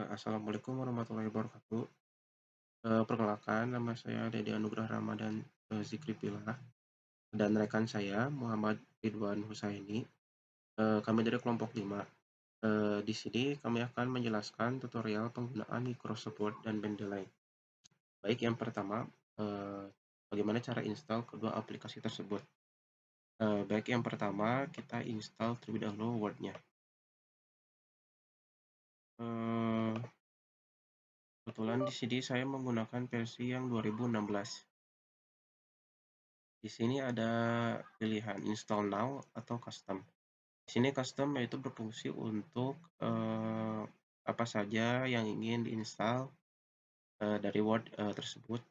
Assalamualaikum warahmatullahi wabarakatuh. Perkenalkan nama saya Dede Anugrah Ramadan, Zikri Pilah, dan rekan saya Muhammad Ridwan Husaini. Kami dari kelompok 5. Di sini kami akan menjelaskan tutorial penggunaan Microsoft Word dan Mendeley. Baik, yang pertama, bagaimana cara install kedua aplikasi tersebut. Baik, yang pertama kita install terlebih dahulu Word-nya. Eh, Kebetulan di sini saya menggunakan versi yang 2016. Di sini ada pilihan install now atau custom. Di sini custom yaitu berfungsi untuk apa saja yang ingin diinstal dari Word tersebut.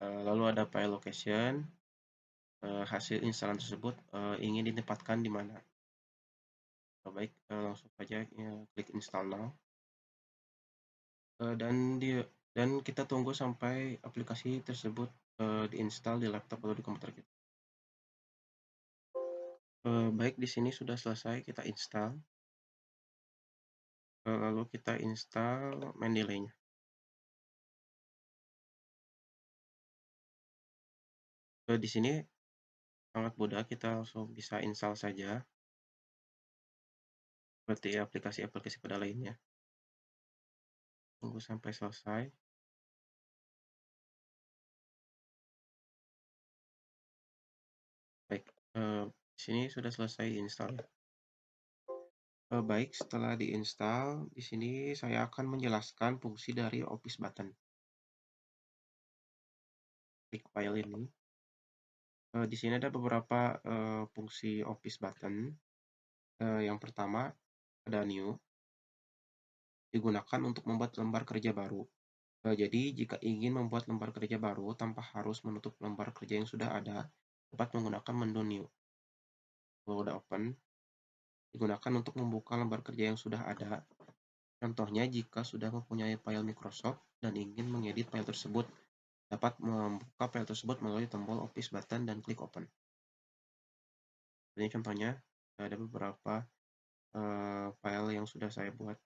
Lalu ada file location, hasil instalan tersebut ingin ditempatkan di mana. Baik, langsung saja klik install now. Dan kita tunggu sampai aplikasi tersebut diinstal di laptop atau di komputer kita. Baik, di sini sudah selesai kita install. Lalu kita install Mendeley-nya. Di sini sangat mudah, kita langsung bisa install saja seperti aplikasi-aplikasi pada lainnya. Tunggu sampai selesai. Baik, di sini sudah selesai install. Baik, setelah diinstal, di sini saya akan menjelaskan fungsi dari Office Button. Klik file ini. Di sini ada beberapa fungsi Office Button. Yang pertama ada New, digunakan untuk membuat lembar kerja baru. Jadi, jika ingin membuat lembar kerja baru tanpa harus menutup lembar kerja yang sudah ada, dapat menggunakan menu New. Kalau udah open, digunakan untuk membuka lembar kerja yang sudah ada. Contohnya, jika sudah mempunyai file Microsoft dan ingin mengedit file tersebut, dapat membuka file tersebut melalui tombol Office Button dan klik Open. Ini contohnya, ada beberapa file yang sudah saya buat.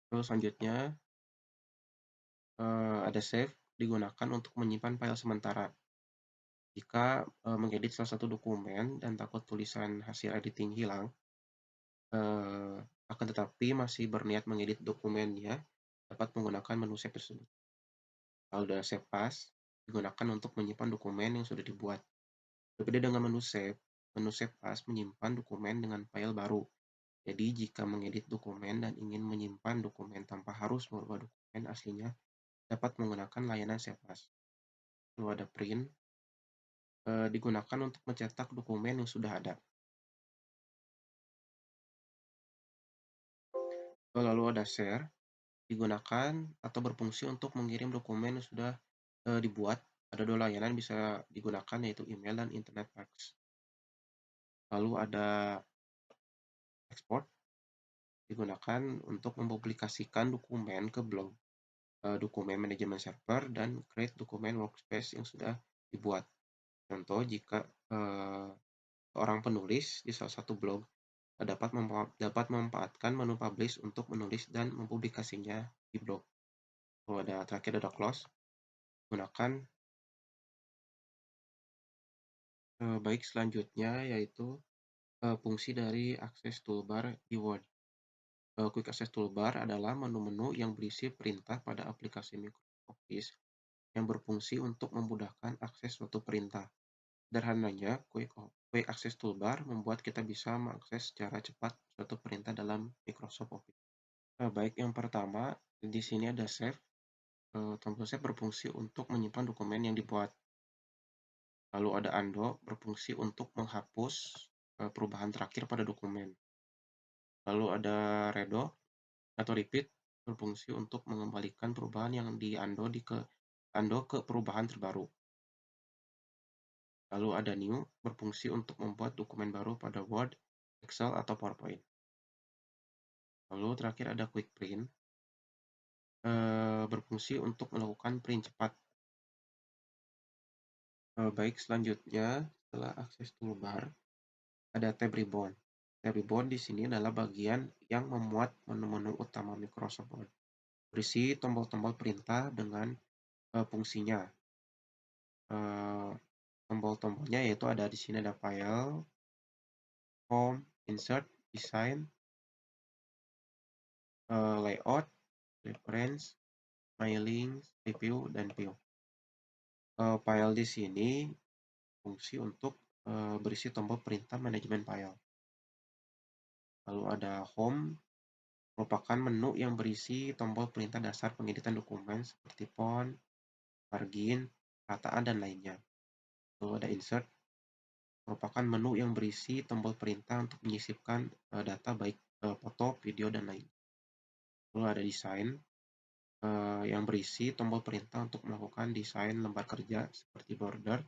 Terus selanjutnya, ada Save, digunakan untuk menyimpan file sementara. Jika mengedit salah satu dokumen dan takut tulisan hasil editing hilang, akan tetapi masih berniat mengedit dokumennya, dapat menggunakan menu Save tersebut. Kalau sudah Save As, digunakan untuk menyimpan dokumen yang sudah dibuat. Berbeda dengan menu Save As menyimpan dokumen dengan file baru. Jadi, jika mengedit dokumen dan ingin menyimpan dokumen tanpa harus merubah dokumen aslinya, dapat menggunakan layanan Save As. Lalu ada Print, digunakan untuk mencetak dokumen yang sudah ada. Lalu ada Share, digunakan atau berfungsi untuk mengirim dokumen yang sudah dibuat. Ada dua layanan bisa digunakan, yaitu email dan internet fax. Lalu ada Export, digunakan untuk mempublikasikan dokumen ke blog, dokumen manajemen server, dan create dokumen workspace yang sudah dibuat. Contoh, jika seorang penulis di salah satu blog dapat memanfaatkan menu publish untuk menulis dan mempublikasinya di blog. Lalu ada terakhir ada close, gunakan. Baik, selanjutnya yaitu fungsi dari akses toolbar di Word. Quick Access Toolbar adalah menu-menu yang berisi perintah pada aplikasi Microsoft Office yang berfungsi untuk memudahkan akses suatu perintah. Sederhananya, Quick Access Toolbar membuat kita bisa mengakses secara cepat suatu perintah dalam Microsoft Office. Baik, yang pertama, di sini ada Save. Tombol Save berfungsi untuk menyimpan dokumen yang dibuat. Lalu ada Undo, berfungsi untuk menghapus perubahan terakhir pada dokumen. Lalu ada Redo atau Repeat, berfungsi untuk mengembalikan perubahan yang di-undo ke perubahan terbaru. Lalu ada New, berfungsi untuk membuat dokumen baru pada Word, Excel, atau PowerPoint. Lalu terakhir ada Quick Print, berfungsi untuk melakukan print cepat. Baik, selanjutnya setelah akses toolbar, ada tab Ribbon. Ribbon di sini adalah bagian yang memuat menu-menu utama Microsoft Word, berisi tombol-tombol perintah dengan fungsinya. Eh, Tombol-tombolnya yaitu ada di sini ada File, Home, Insert, Design, Layout, Reference, My Links, Review, dan View. File di sini fungsi untuk berisi tombol perintah manajemen file. Lalu ada Home, merupakan menu yang berisi tombol perintah dasar pengeditan dokumen seperti font, margin, rataan, dan lainnya. Lalu ada Insert, merupakan menu yang berisi tombol perintah untuk menyisipkan data baik foto, video, dan lain. Lalu ada Design, yang berisi tombol perintah untuk melakukan desain lembar kerja seperti border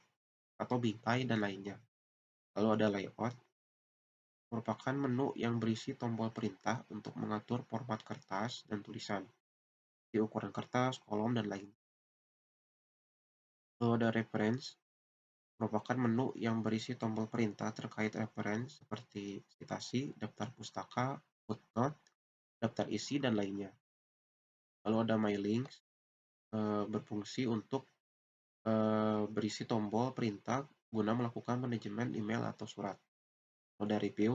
atau bingkai dan lainnya. Lalu ada Layout, merupakan menu yang berisi tombol perintah untuk mengatur format kertas dan tulisan, di ukuran kertas, kolom, dan lain. Lalu ada Reference, merupakan menu yang berisi tombol perintah terkait reference seperti citasi, daftar pustaka, footnote, daftar isi, dan lainnya. Lalu ada My Links, berfungsi untuk berisi tombol perintah guna melakukan manajemen email atau surat. Lalu ada Review,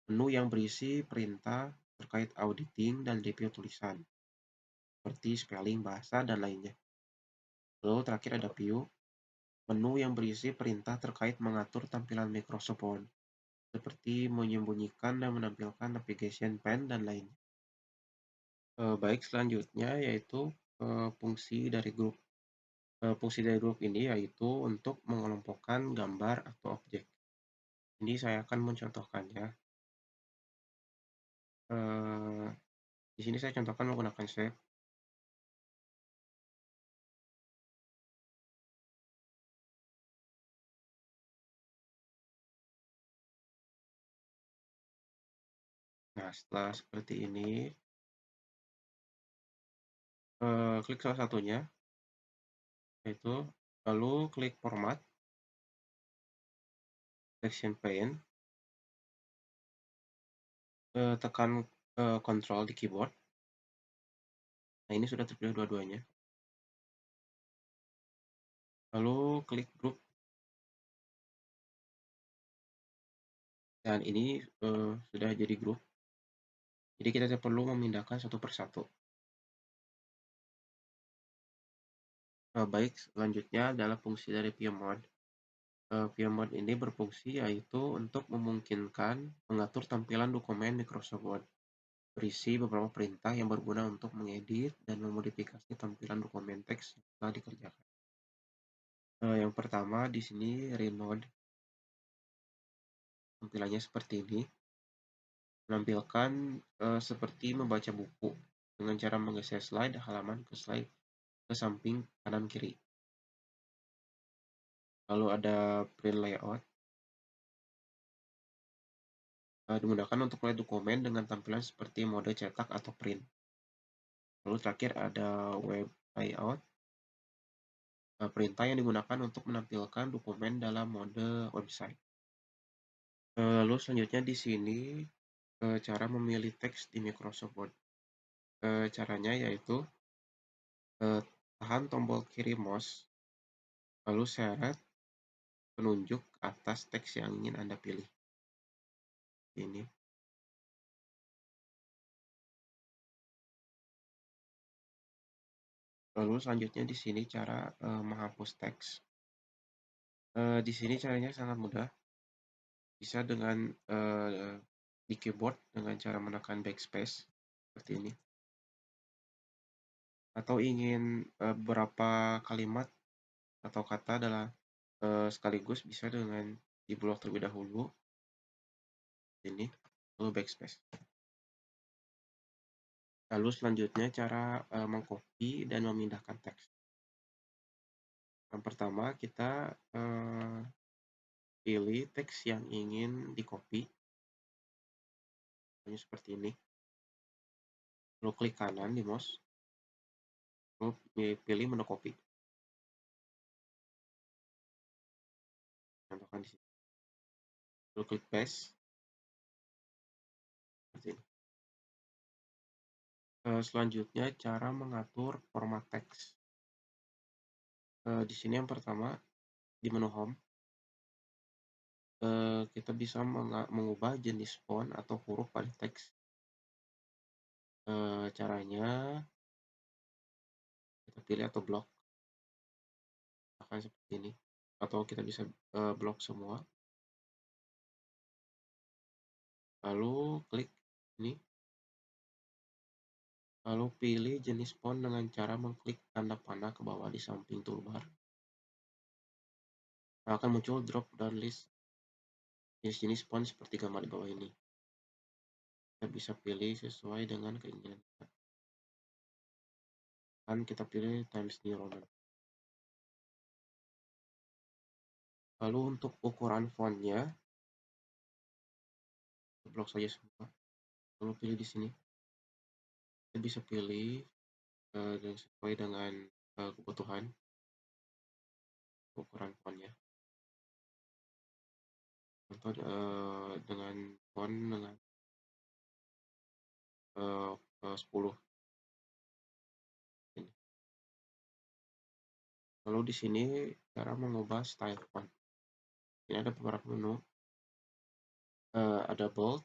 menu yang berisi perintah terkait auditing dan review tulisan, seperti spelling, bahasa, dan lainnya. Lalu terakhir ada View, menu yang berisi perintah terkait mengatur tampilan Microsoft Word, seperti menyembunyikan dan menampilkan navigation pane dan lainnya. Baik, selanjutnya yaitu fungsi dari grup. Fungsi dari grup ini yaitu untuk mengelompokkan gambar atau objek. Ini saya akan mencontohkannya. Eh, di sini saya contohkan menggunakan shape. Nah, setelah seperti ini, klik salah satunya, yaitu lalu klik format, section pane, tekan Ctrl di keyboard. Nah, ini sudah terpilih dua-duanya. Lalu klik group. Dan ini sudah jadi grup. Jadi kita tidak perlu memindahkan satu persatu. Baik, selanjutnya adalah fungsi dari view mode. View mode ini berfungsi yaitu untuk memungkinkan mengatur tampilan dokumen Microsoft Word, berisi beberapa perintah yang berguna untuk mengedit dan memodifikasi tampilan dokumen teks yang telah dikerjakan. Yang pertama di sini Read Mode. Tampilannya seperti ini. Menampilkan seperti membaca buku dengan cara menggeser slide halaman ke slide ke samping kanan kiri. Lalu ada Print Layout, digunakan untuk melihat dokumen dengan tampilan seperti mode cetak atau print. Lalu terakhir ada Web Layout, perintah yang digunakan untuk menampilkan dokumen dalam mode website. Lalu selanjutnya di sini cara memilih teks di Microsoft Word. Caranya yaitu tahan tombol kiri mouse, lalu seret penunjuk ke atas teks yang ingin Anda pilih. Ini. Lalu selanjutnya di sini cara menghapus teks. Di sini caranya sangat mudah. Bisa dengan di keyboard dengan cara menekan backspace seperti ini. Atau ingin beberapa kalimat atau kata adalah sekaligus bisa dengan di blok terlebih dahulu. Ini lalu backspace. Lalu selanjutnya cara mengcopy dan memindahkan teks. Yang pertama kita pilih teks yang ingin di-copy. Seperti ini. Lalu klik kanan di mouse. Lalu pilih menu copy. Contohkan di sini. Lalu klik paste. Selanjutnya cara mengatur format teks. Di sini yang pertama di menu home, kita bisa mengubah jenis font atau huruf pada teks. Caranya kita pilih atau blok, akan seperti ini. Atau kita bisa blok semua. Lalu klik ini. Lalu pilih jenis font dengan cara mengklik tanda panah ke bawah di samping toolbar. Akan muncul drop down list jenis-jenis font seperti gambar di bawah ini. Kita bisa pilih sesuai dengan keinginan kita. Kan kita pilih Times New Roman. Lalu untuk ukuran fontnya, blok saja semua. Lalu pilih di sini. Kita bisa pilih sesuai dengan kebutuhan ukuran fontnya. Contoh dengan font dengan 10. Lalu di sini cara mengubah style font. Ini ada beberapa menu. Ada bold,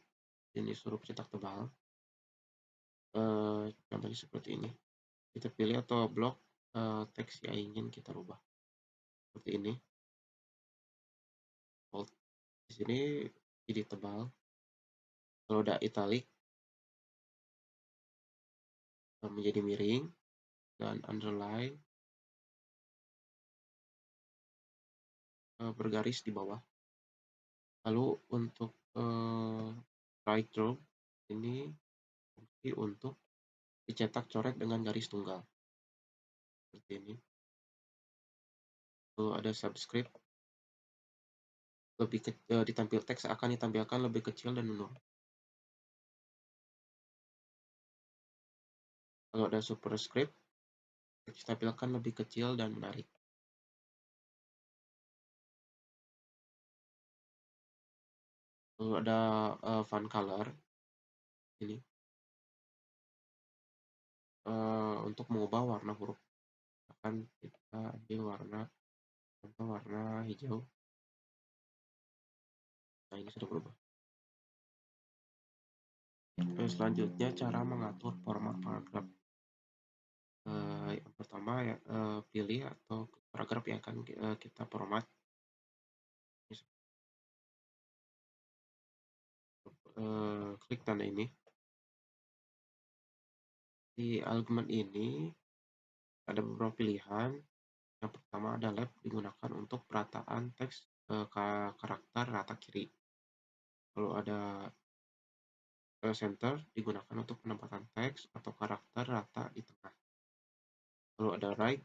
jenis huruf cetak tebal. Contohnya seperti ini. Kita pilih atau blok teks yang ingin kita rubah. Seperti ini. Bold. Di sini jadi tebal. Kalau udah italic menjadi miring, dan underline bergaris di bawah. Lalu untuk right through ini fungsi untuk dicetak coret dengan garis tunggal seperti ini. Lalu ada subscript, lebih ditampil teks akan ditampilkan lebih kecil dan menurun. Kalau ada superscript, teks ditampilkan lebih kecil dan menarik. Lalu ada font color ini untuk mengubah warna huruf. Akan kita ambil warna contoh warna hijau. Nah, ini sudah berubah. Selanjutnya cara mengatur format paragraf. Yang pertama ya pilih atau paragraf yang akan kita format. Klik tanda ini. Di argumen ini ada beberapa pilihan. Yang pertama ada left digunakan untuk perataan teks karakter rata kiri. Lalu ada center digunakan untuk penempatan teks atau karakter rata di tengah. Lalu ada right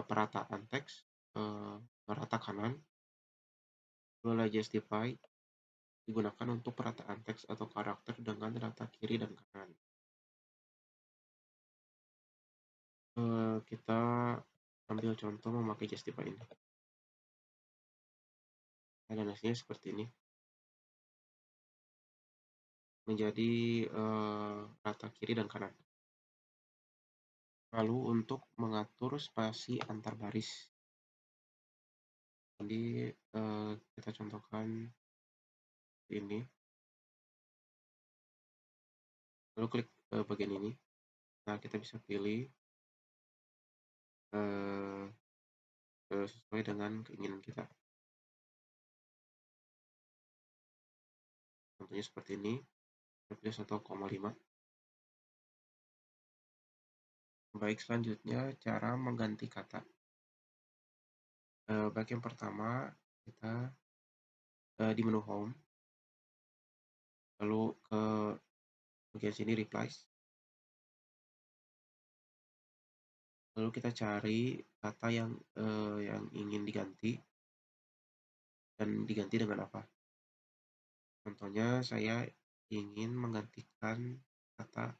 perataan teks rata kanan. Lalu ada justify digunakan untuk perataan teks atau karakter dengan rata kiri dan kanan. Kita ambil contoh memakai justify ini. Animasinya seperti ini. Menjadi rata kiri dan kanan. Lalu untuk mengatur spasi antar baris. Jadi kita contohkan ini. Lalu klik bagian ini. Nah, kita bisa pilih sesuai dengan keinginan kita. Contohnya seperti ini. Kita pilih 1,5. Baik, selanjutnya cara mengganti kata. Baik, yang pertama kita di menu home. Lalu ke bagian sini replies. Lalu kita cari kata yang ingin diganti dan diganti dengan apa. Contohnya saya ingin menggantikan kata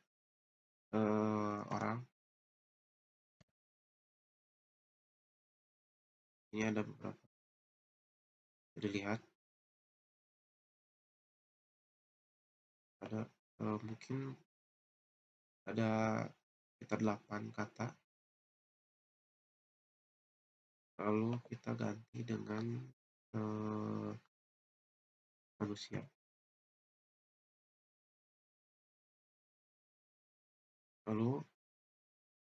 orang. Ini ada beberapa. Dilihat ada mungkin ada sekitar 8 kata, lalu kita ganti dengan manusia. Lalu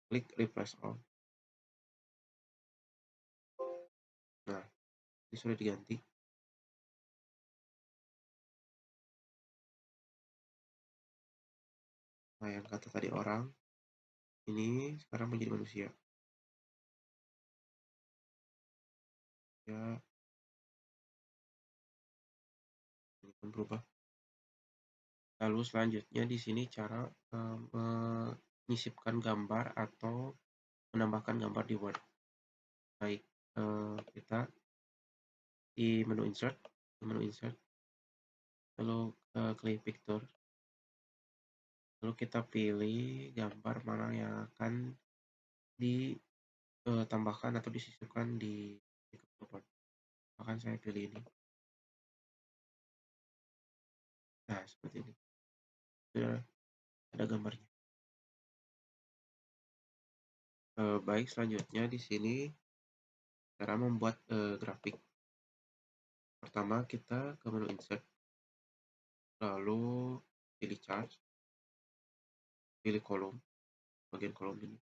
klik refresh all. Nah, ini sudah diganti. Nah, yang kata tadi orang, ini sekarang menjadi manusia. Ya, ini pun berubah. Lalu selanjutnya di sini cara menyisipkan gambar atau menambahkan gambar di Word. Baik, kita di menu insert, lalu klik picture, lalu kita pilih gambar mana yang akan ditambahkan atau disisipkan di Word. Akan saya pilih ini. Nah, seperti ini. Sudah ada gambarnya. Baik, selanjutnya di sini cara membuat grafik. Pertama kita ke menu insert, lalu pilih chart, pilih kolom, bagian kolom ini.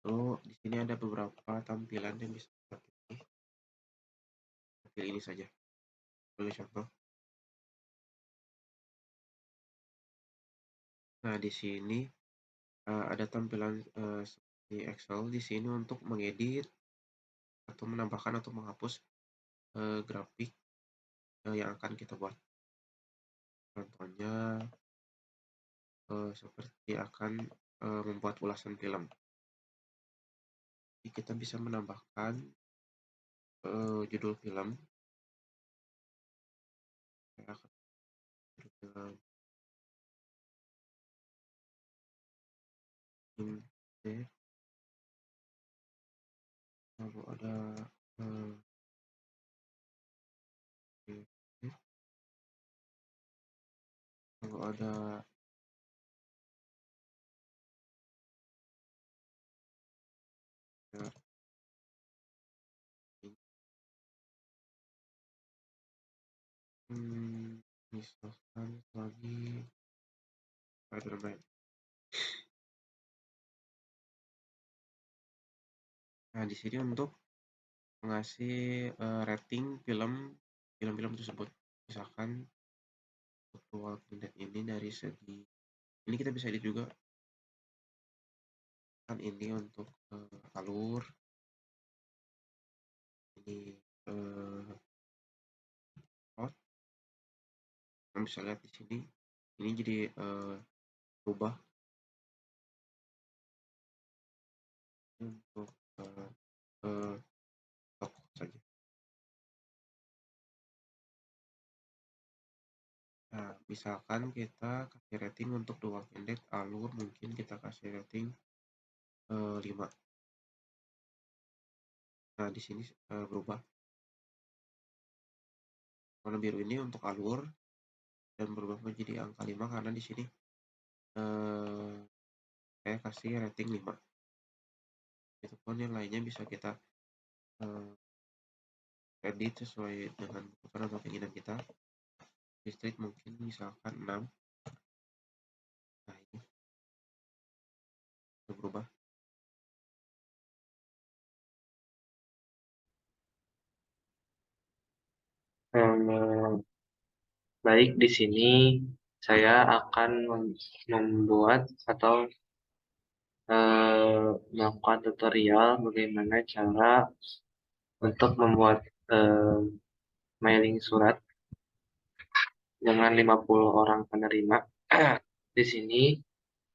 Lalu di sini ada beberapa tampilan yang bisa kita pilih. Pilih ini saja. Pilih contoh. Nah, di sini ada tampilan seperti Excel di sini untuk mengedit atau menambahkan atau menghapus grafik yang akan kita buat. Contohnya seperti akan membuat ulasan film. Jadi kita bisa menambahkan judul film. Saya akan dengan ini, lalu ada lalu ada ya, misalkan lagi Spider-Man. Nah, di sini untuk mengasih rating film-film tersebut. Misalkan untuk Walking Dead ini dari segi ini kita bisa edit juga. Kan ini untuk alur, ini plot. Kalian bisa lihat di sini. Ini jadi berubah untuk tokoh saja. Nah, misalkan kita kasih rating untuk The Walking Dead alur, mungkin kita kasih rating 5. Nah, di sini berubah. Warna biru ini untuk alur dan berubah menjadi angka 5 karena di sini saya kasih rating 5. Itu pun yang lainnya bisa kita edit sesuai dengan kebutuhan atau keinginan kita. Listrik mungkin misalkan 6. Nah, ini sudah berubah. Baik, di sini saya akan membuat atau melakukan tutorial bagaimana cara untuk membuat eh, mailing surat dengan 50 orang penerima. Di sini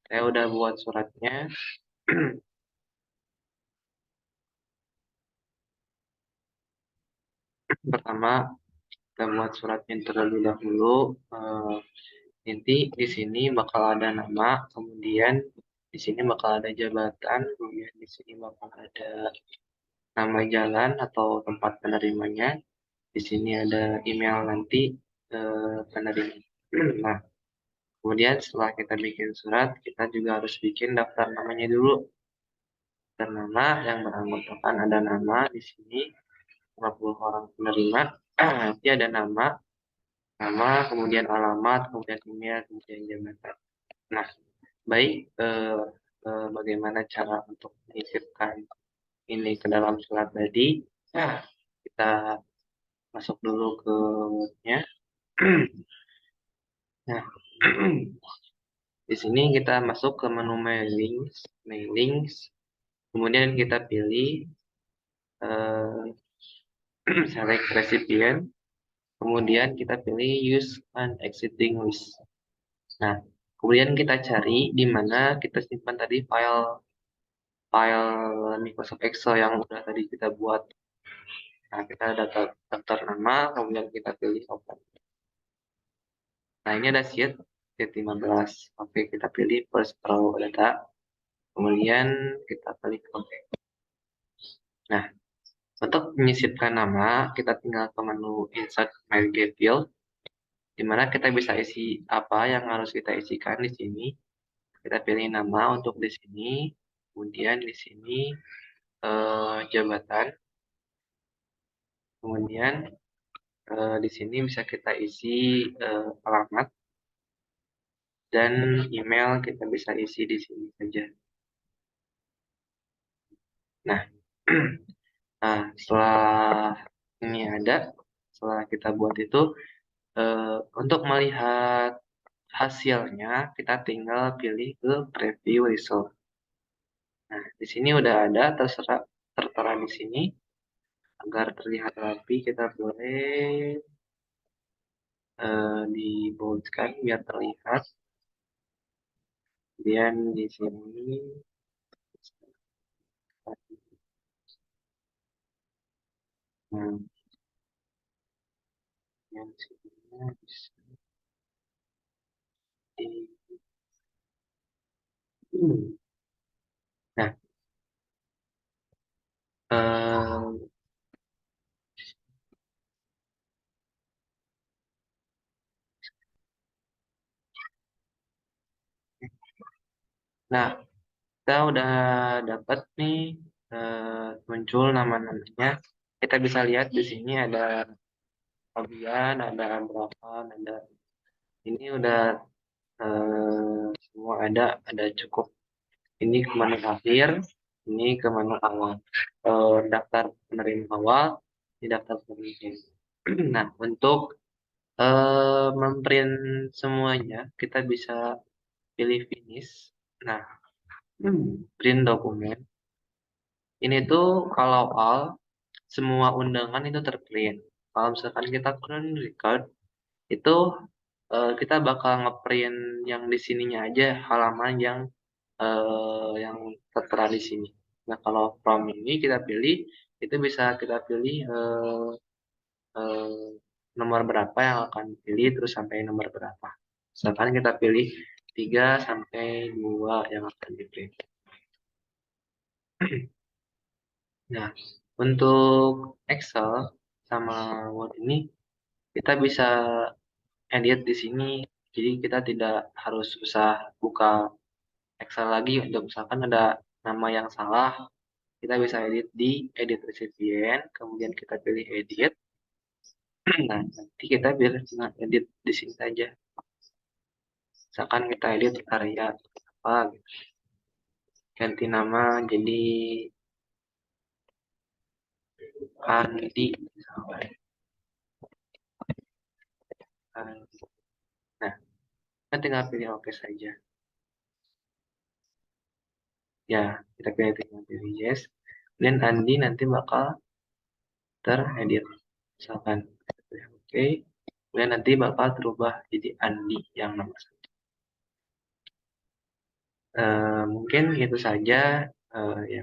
saya udah buat suratnya. Pertama, kita buat suratnya terlebih dahulu. Nanti di sini bakal ada nama, kemudian di sini bakal ada jabatan, kemudian di sini bakal ada nama jalan atau tempat penerimanya. Di sini ada email nanti penerima. Nah, Kemudian setelah kita bikin surat, kita juga harus bikin daftar namanya dulu. Dan nama yang beranggotakan ada nama di sini 50 orang penerima. Nanti ada nama, kemudian alamat, kemudian email, kemudian jabatan. Nah, baik bagaimana cara untuk menyisipkan ini ke dalam surat tadi? Nah, kita masuk dulu ke wordnya. Nah, di sini kita masuk ke menu mailings, kemudian kita pilih eh, select recipient, kemudian kita pilih use an existing list. Nah, kemudian kita cari di mana kita simpan tadi file Microsoft Excel yang udah tadi kita buat. Nah, kita daftar nama, kemudian kita pilih open. Nah, ini ada sheet 15. Oke, kita pilih first row data, kemudian kita pilih oke. Nah, untuk menyisipkan nama, kita tinggal ke menu insert my field, di mana kita bisa isi apa yang harus kita isikan di sini. Kita pilih nama untuk di sini, kemudian di sini jabatan, kemudian di sini bisa kita isi alamat, dan email kita bisa isi di sini saja. Nah, setelah ini ada, setelah kita buat itu, untuk melihat hasilnya kita tinggal pilih ke preview result. Nah, di sini udah ada tertera di sini. Agar terlihat rapi, kita boleh di boldkan biar terlihat. Kemudian di sini nah, yang sini bisa di nah eh, nah kita udah dapat nih muncul nama-namanya. Kita bisa lihat di sini ada Fabian, ada Abraham, ada ini udah semua ada cukup. Ini ke menu akhir, ini ke menu awal. Daftar penerima awal, ini daftar penerima. Nah, untuk memprint semuanya, kita bisa pilih finish. Nah, print dokumen. Ini tuh kalau all, semua undangan itu terprint. Kalau misalkan kita current record, itu kita bakal ngeprint yang di sininya aja, halaman yang tertera di sini. Nah, kalau from ini kita pilih, itu bisa kita pilih eh, nomor berapa yang akan dipilih, terus sampai nomor berapa. Misalkan kita pilih 3 sampai 2 yang akan dipilih. Nah, untuk Excel sama Word ini, kita bisa edit di sini. Jadi kita tidak harus usah buka Excel lagi untuk misalkan ada nama yang salah, kita bisa edit di edit recipient, kemudian kita pilih edit. Nah, nanti kita bisa edit di sini saja. Misalkan kita edit area apa gitu. Ganti nama jadi Andi misalkan. Nah, kita tinggal pilih oke saja. Ya, kita tinggal pilih yes. Dan Andi nanti bakal teredit. Misalkan oke. Kemudian nanti bakal terubah jadi Andi yang nama satu. Mungkin itu saja ya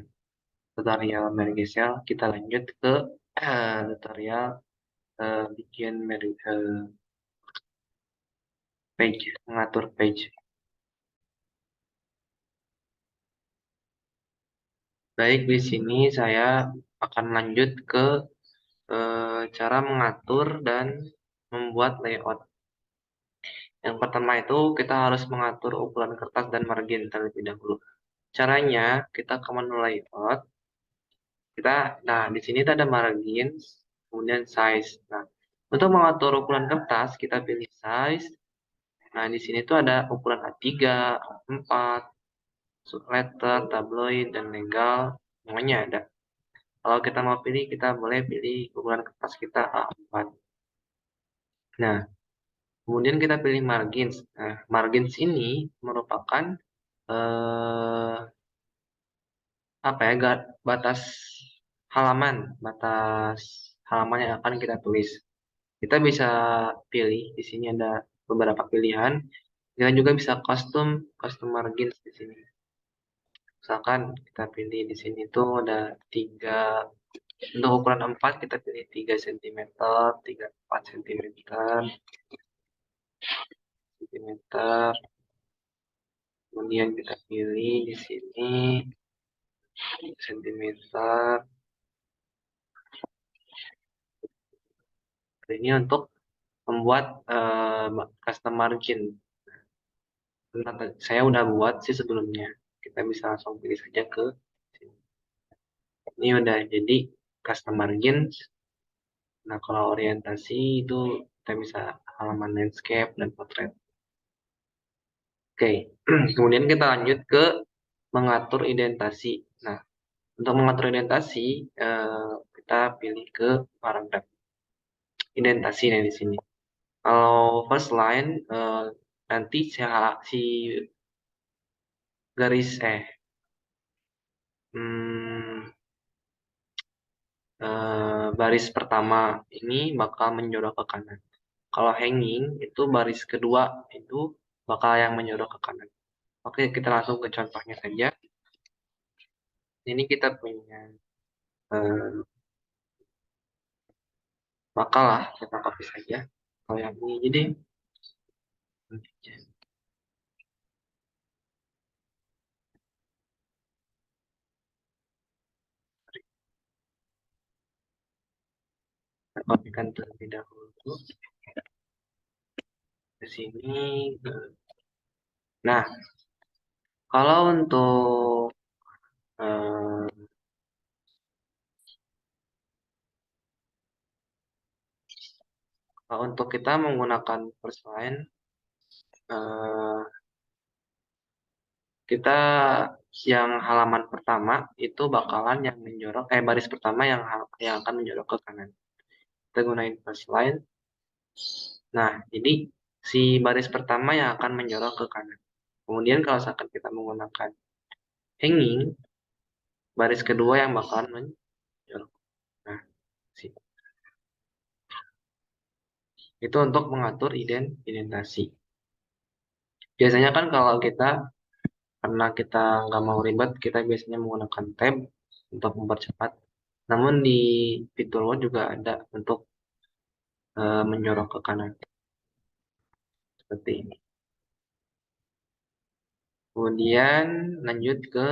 tutorial Mergesel. Kita lanjut ke tutorial bikin page, mengatur page. Baik, di sini saya akan lanjut ke cara mengatur dan membuat layout. Yang pertama itu kita harus mengatur ukuran kertas dan margin terlebih dahulu. Caranya kita ke menu layout, nah di sini ada margin, kemudian size. Nah, untuk mengatur ukuran kertas kita pilih size. Nah di sini tuh ada ukuran A3, A4, letter, tabloid, dan legal, semuanya ada. Kalau kita mau pilih, kita boleh pilih ukuran kertas kita A4. Nah, kemudian kita pilih margins. Nah, margins ini merupakan eh, apa ya, batas halaman yang akan kita tulis. Kita bisa pilih di sini ada beberapa pilihan. Kita juga bisa custom margins di sini. Misalkan kita pilih di sini tuh ada 3, untuk ukuran 4 kita pilih 3 cm, 4 cm, kemudian kita pilih di sini cm. Ini untuk membuat custom margin. Saya udah buat sih sebelumnya. Kita bisa langsung pilih saja ke sini. Ini udah jadi custom margin. Nah, kalau orientasi itu kita bisa halaman landscape dan potret. Oke, kemudian kita lanjut ke mengatur indentasi. Nah, untuk mengatur indentasi, kita pilih ke paragraf indentasi nih di sini. Kalau first line, nanti si garis hmm, baris pertama ini bakal menjorok ke kanan. Kalau hanging itu baris kedua itu bakal yang menjorok ke kanan. Oke, kita langsung ke contohnya saja. Ini kita punya eh, makalah, kita copy saja. Kalau yang ini jadi kita kopikan terlebih dahulu ke sini. Nah, kalau eh, untuk kita menggunakan first line, eh, kita yang halaman pertama itu bakalan yang menjorok, baris pertama yang akan menjorok ke kanan. Kita gunain first line. Nah, jadi si baris pertama yang akan menjorok ke kanan. Kemudian kalau misalkan kita menggunakan hanging, baris kedua yang bakalan menjorok. Nah, itu untuk mengatur indentasi. Biasanya kan kalau kita, karena kita nggak mau ribet, kita biasanya menggunakan tab untuk mempercepat. Namun di fitur Word juga ada untuk menjorok ke kanan seperti ini. Kemudian lanjut ke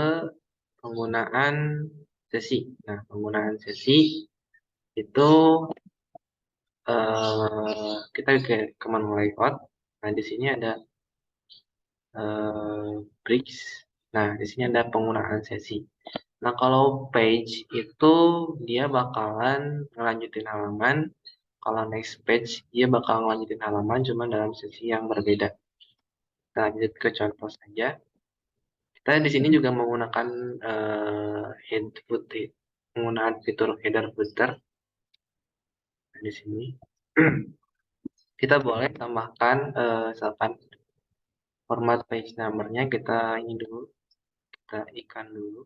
penggunaan sesi. Nah, penggunaan sesi itu kita ke menu layout. Nah, di sini ada bricks. Nah, di sini ada penggunaan sesi. Nah, kalau page itu dia bakalan ngelanjutin halaman. Kalau next page dia bakal ngelanjutin halaman cuma dalam sesi yang berbeda. Kita lanjut ke contoh saja. Kita di sini juga menggunakan head footer, menggunakan fitur header footer. Nah, di sini kita boleh tambahkan misalkan format page number-nya kita ini dulu, kita ikan dulu.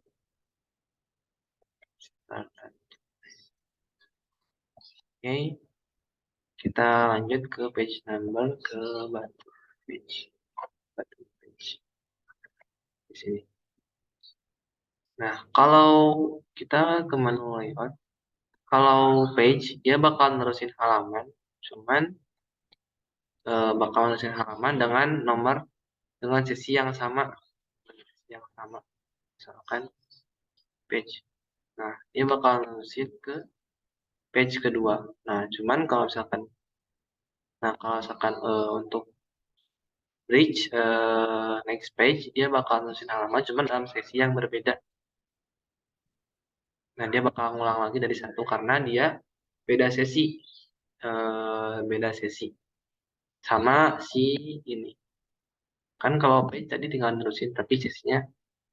Oke, kita lanjut ke page number ke batu page, di sini. Nah, kalau kita ke menu layout, kalau page dia bakal nerusin halaman, cuman bakal nerusin halaman dengan sesi yang sama, misalkan page. Nah, dia bakal nerusin ke page kedua. Nah, cuman kalau misalkan untuk bridge next page, dia bakal nulisin halaman cuma dalam sesi yang berbeda. Nah, dia bakal ngulang lagi dari satu karena dia beda sesi. Beda sesi sama si ini. Kan kalau page tadi tinggal nerusin tapi sesinya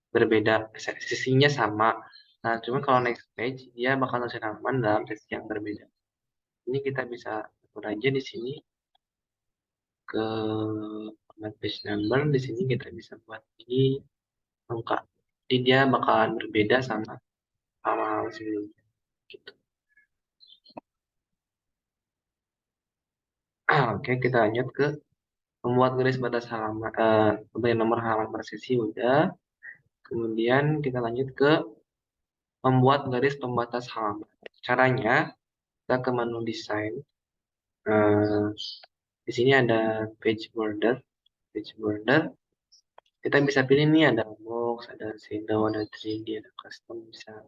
berbeda, sesinya sama. Nah, cuma kalau next page dia bakal nulisin halaman dalam sesi yang berbeda. Ini kita bisa atur aja di sini ke format page number. Di sini kita bisa buat ini angka. Jadi dia bakalan berbeda sama hal sebelumnya. Gitu. Oke, kita lanjut ke membuat garis batas halaman, nomor halaman per sesi udah. Kemudian kita lanjut ke membuat garis pembatas halaman. Caranya kita ke menu desain. Eh, di sini ada page border. Page border. Kita bisa pilih nih ada box, ada shadow, ada 3D, ada custom bisa.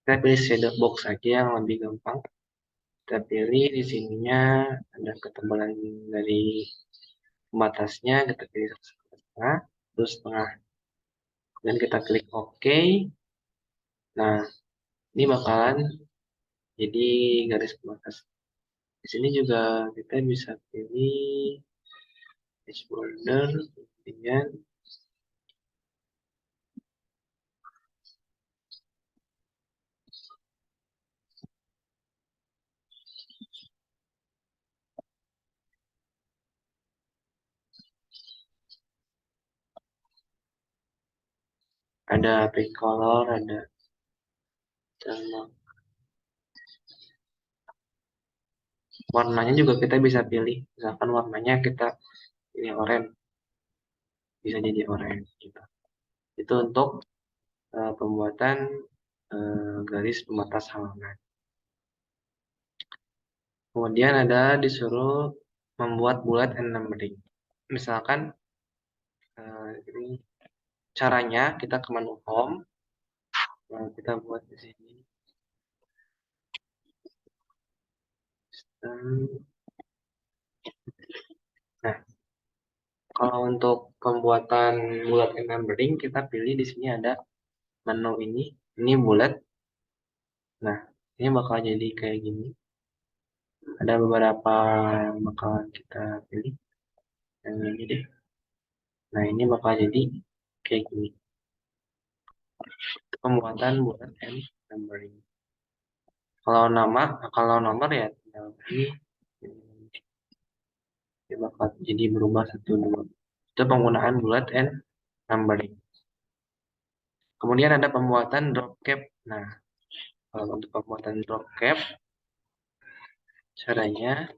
Kita pilih shadow box saja yang lebih gampang. Kita pilih di sininya ada ketebalan dari pembatasnya. Kita pilih setengah, terus setengah. Dan kita klik OK. Nah, ini bakalan jadi garis pembatas. Di sini juga kita bisa pilih page border, kemudian ada page color, ada sama warnanya juga kita bisa pilih. Misalkan warnanya kita pilih oranye, bisa jadi oranye gitu. Itu untuk pembuatan garis pembatas halaman. Kemudian ada disuruh membuat bullet and numbering. Misalkan ini caranya kita ke menu home, kita buat di sini. Nah, kalau untuk pembuatan bullet and numbering kita pilih di sini ada menu ini bullet. Nah, ini bakal jadi kayak gini. Ada beberapa yang bakal kita pilih. Yang ini deh. Nah, ini bakal jadi kayak gini. Pembuatan bullet and numbering. Kalau nomor ya tinggal ini. Dia bakal jadi berubah 1, 2. Itu penggunaan bullet and numbering. Kemudian ada pembuatan drop cap. Nah, kalau untuk pembuatan drop cap, caranya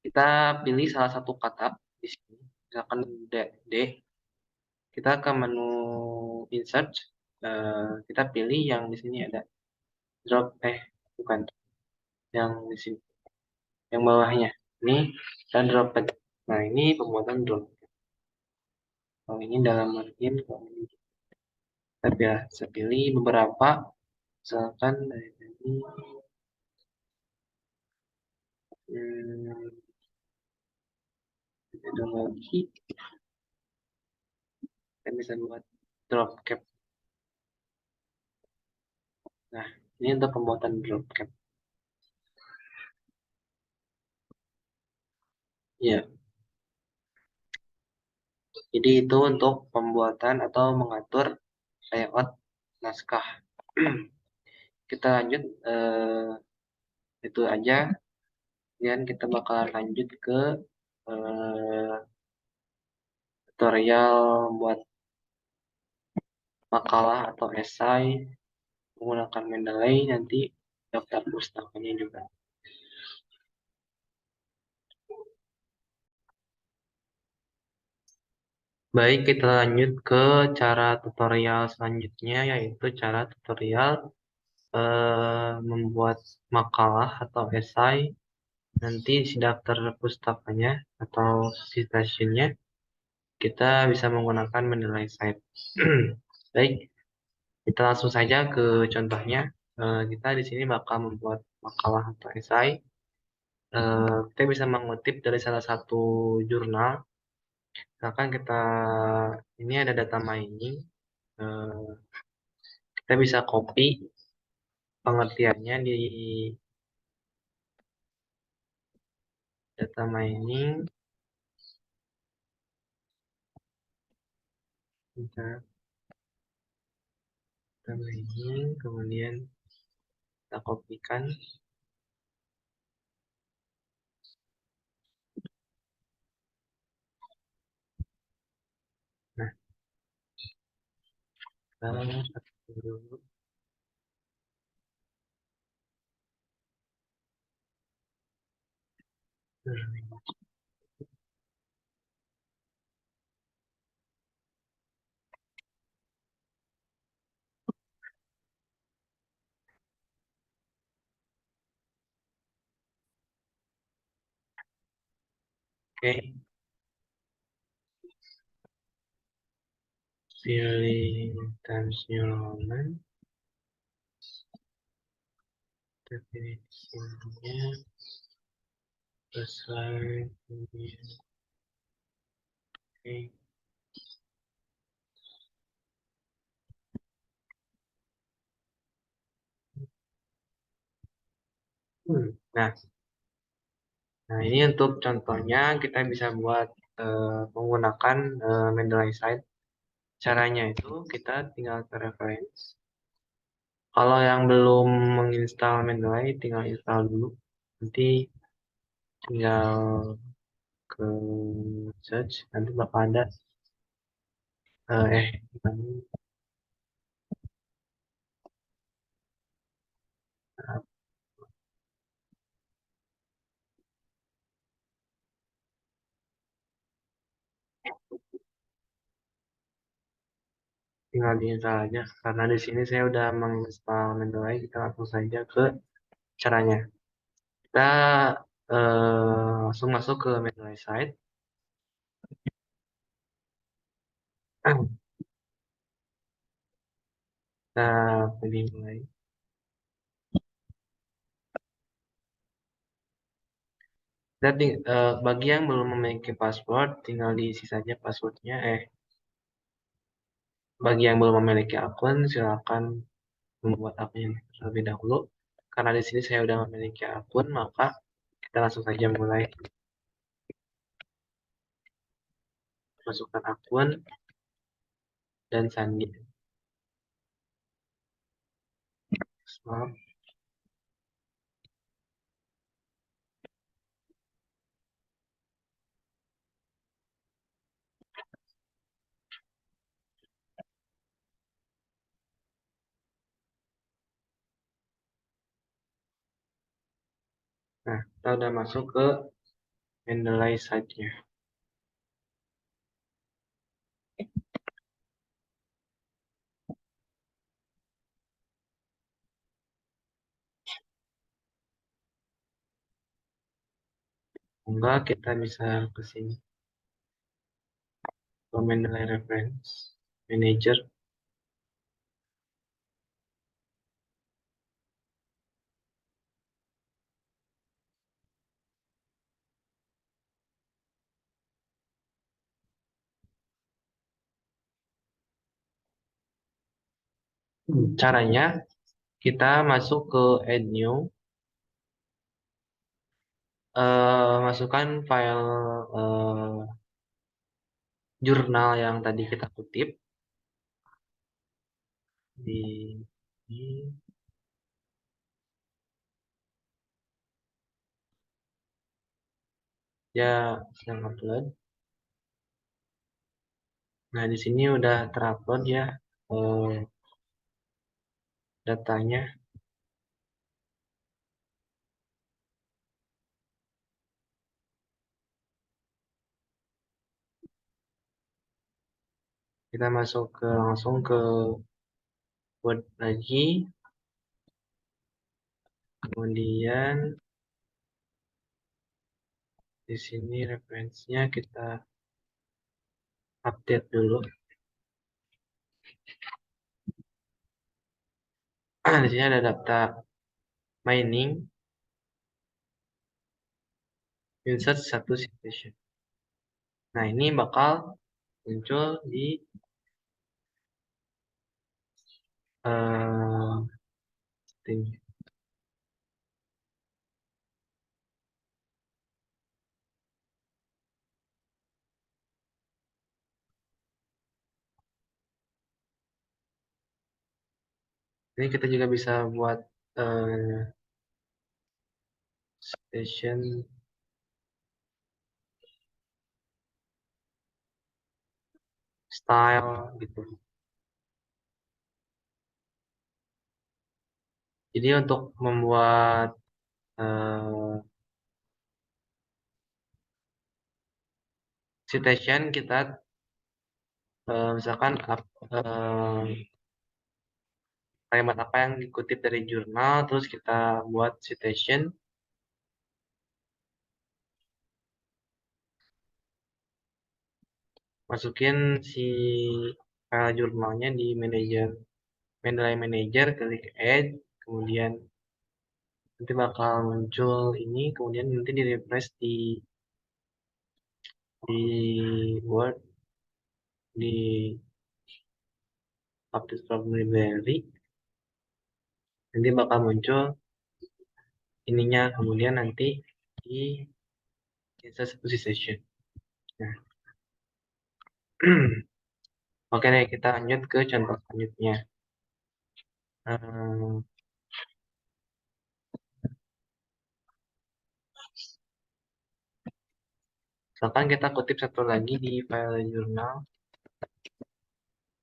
kita pilih salah satu kata di sini, misalkan D. Kita ke menu insert, kita pilih yang di sini ada drop, bukan, yang di sini, yang bawahnya. Ini dan drop. Nah, ini pembuatan drop. Kalau ini dalam margin, kalau ini saya pilih beberapa, misalkan dari ini, ada lagi, kita bisa buat drop cap. Nah, ini untuk pembuatan drop cap. Ya, jadi itu untuk pembuatan atau mengatur layout naskah. Kita lanjut, itu aja. Dan kita bakalan lanjut ke tutorial buat makalah atau esai menggunakan Mendeley, nanti daftar pustakanya juga. Baik, kita lanjut ke cara tutorial selanjutnya, yaitu cara tutorial membuat makalah atau esai. Nanti di daftar pustakanya atau citationnya kita bisa menggunakan Mendeley Site. Baik, kita langsung saja ke contohnya. kita di sini bakal membuat makalah atau esai. Kita bisa mengutip dari salah satu jurnal. Misalkan kita ini ada data mining, eh, kita bisa copy pengertiannya di data mining. Kita data mining, kemudian kita kopikan. Nah, sekarang satu dulu. Oke, pilih times new roman, definisinya besar, kemudian oke. Nah, ini untuk contohnya kita bisa buat menggunakan Mendeley site. Caranya itu kita tinggal ke reference. Kalau yang belum menginstal Mendeley, tinggal install dulu. Nanti tinggal ke search, nanti bakal ada bukan, tinggal diinstal aja. Karena di sini saya udah menginstal Mendeley, kita langsung saja ke caranya. Kita langsung masuk ke Mendeley site. Kita pilih mulai. Jadi bagi yang belum memiliki password, tinggal diisi saja passwordnya. Bagi yang belum memiliki akun, silakan membuat akun terlebih dahulu. Karena di sini saya sudah memiliki akun, maka kita langsung saja mulai masukkan akun dan sandi. Maaf. Nah, kita sudah masuk ke Mendeley site-nya. Enggak, kita bisa ke sini. Ke Mendeley Reference Manager. Caranya, kita masuk ke Add New. Masukkan file jurnal yang tadi kita kutip di ya sedang upload. Nah, di sini udah terupload ya datanya. Kita masuk ke langsung ke Word lagi. Kemudian di sini referensinya kita update dulu. Di sini ada daftar mining, insert satu citation. Nah, ini bakal muncul di tim. Ini kita juga bisa buat station style gitu. Jadi untuk membuat citation kita misalkan kalimat apa yang dikutip dari jurnal, terus kita buat citation, masukin si file jurnalnya di manager, Mendeley Manager, klik add, kemudian nanti bakal muncul ini, kemudian nanti di refresh di Word, di update from library, nanti bakal muncul ininya, kemudian nanti di insert satu session. Nah, oke deh, kita lanjut ke contoh selanjutnya. Hmm, Misalkan kita kutip satu lagi di file jurnal,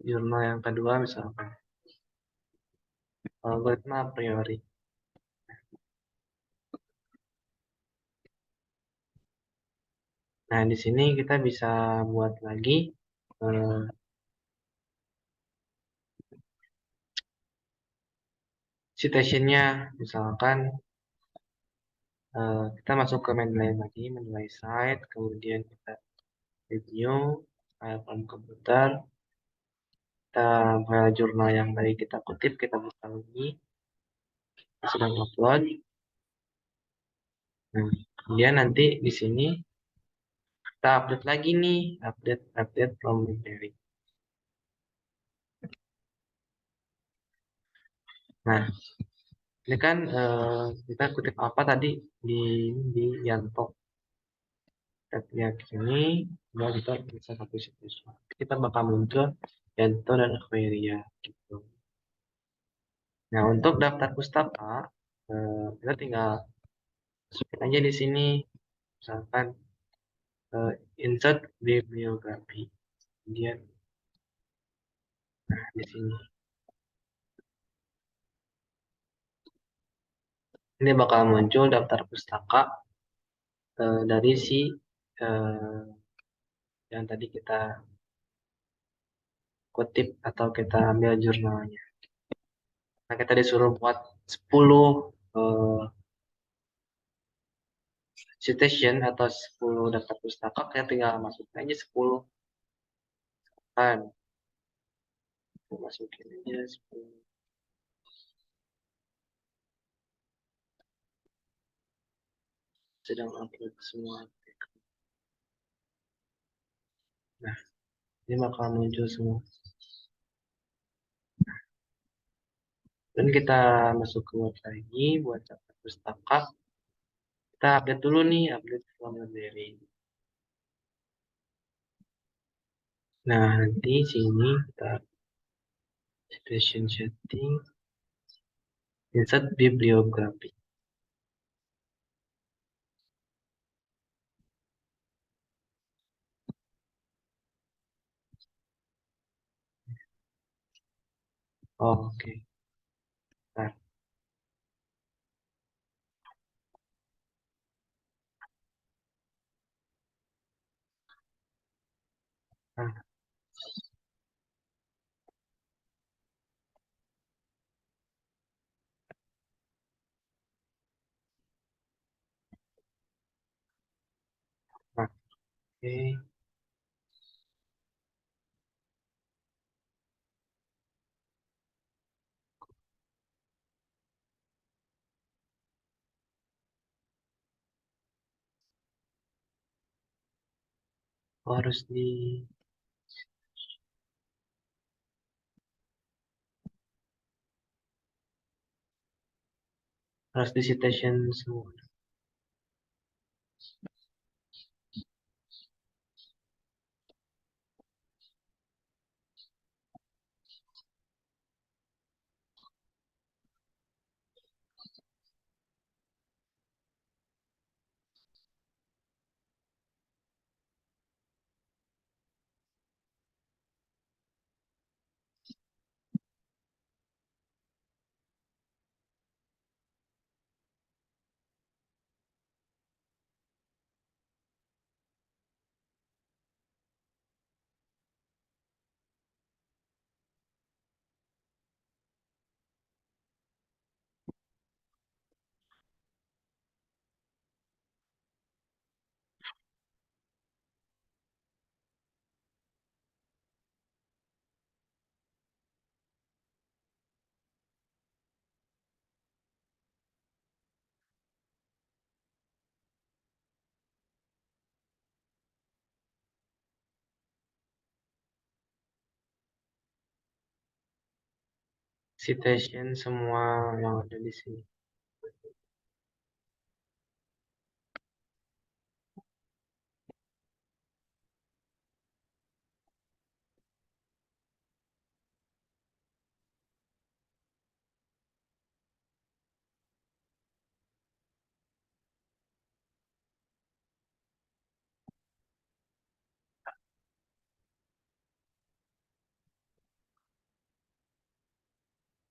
jurnal yang kedua misalkan, algoritma a priori. Nah, di sini kita bisa buat lagi eh, citationnya, misalkan kita masuk ke Mendeley lagi, Mendeley site, kemudian kita review file from komputer, kita file jurnal yang tadi kita kutip, kita buka lagi, kita sedang upload. Nah, kemudian nanti di sini kita update lagi nih, update from library. Nah, ini kan kita kutip apa tadi di Yanto. Kita lihat sini, nah kita bisa satu situs. Kita bakal muncul Yanto dan Aquaria gitu. Nah, untuk daftar pustaka, kita tinggal masukin aja di sini, misalkan insert bibliografi. Kemudian di sini, ini bakal muncul daftar pustaka dari si eh, yang tadi kita kutip atau kita ambil jurnalnya. Nah, kita disuruh buat 10 eh, citation atau 10 daftar pustaka, kita tinggal masukin aja 10 kan. Kita masukin aja 10. Sedang upload semua. Nah, ini bakal muncul semua. Dan kita masuk ke web lagi buat daftar pustaka. Kita update dulu nih, update from library. Nah, nanti sini kita citation setting, insert bibliografi. Oke. Nah, nah, nah, oke. Oh, harus di citation semua. Citation semua yang ada di sini.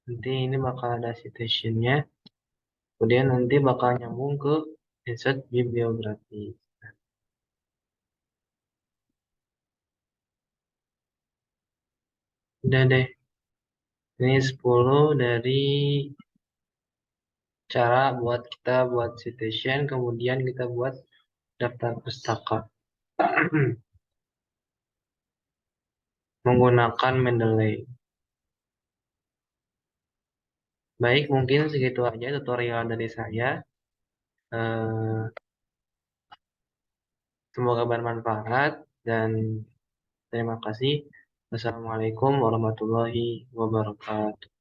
Nanti ini bakal ada citationnya, kemudian nanti bakal nyambung ke insert bibliografi. Udah deh, ini 10 dari cara buat kita buat citation, kemudian kita buat daftar pustaka menggunakan Mendeley. Baik, mungkin segitu aja tutorial dari saya. Eh, Semoga bermanfaat dan terima kasih. Wassalamualaikum warahmatullahi wabarakatuh.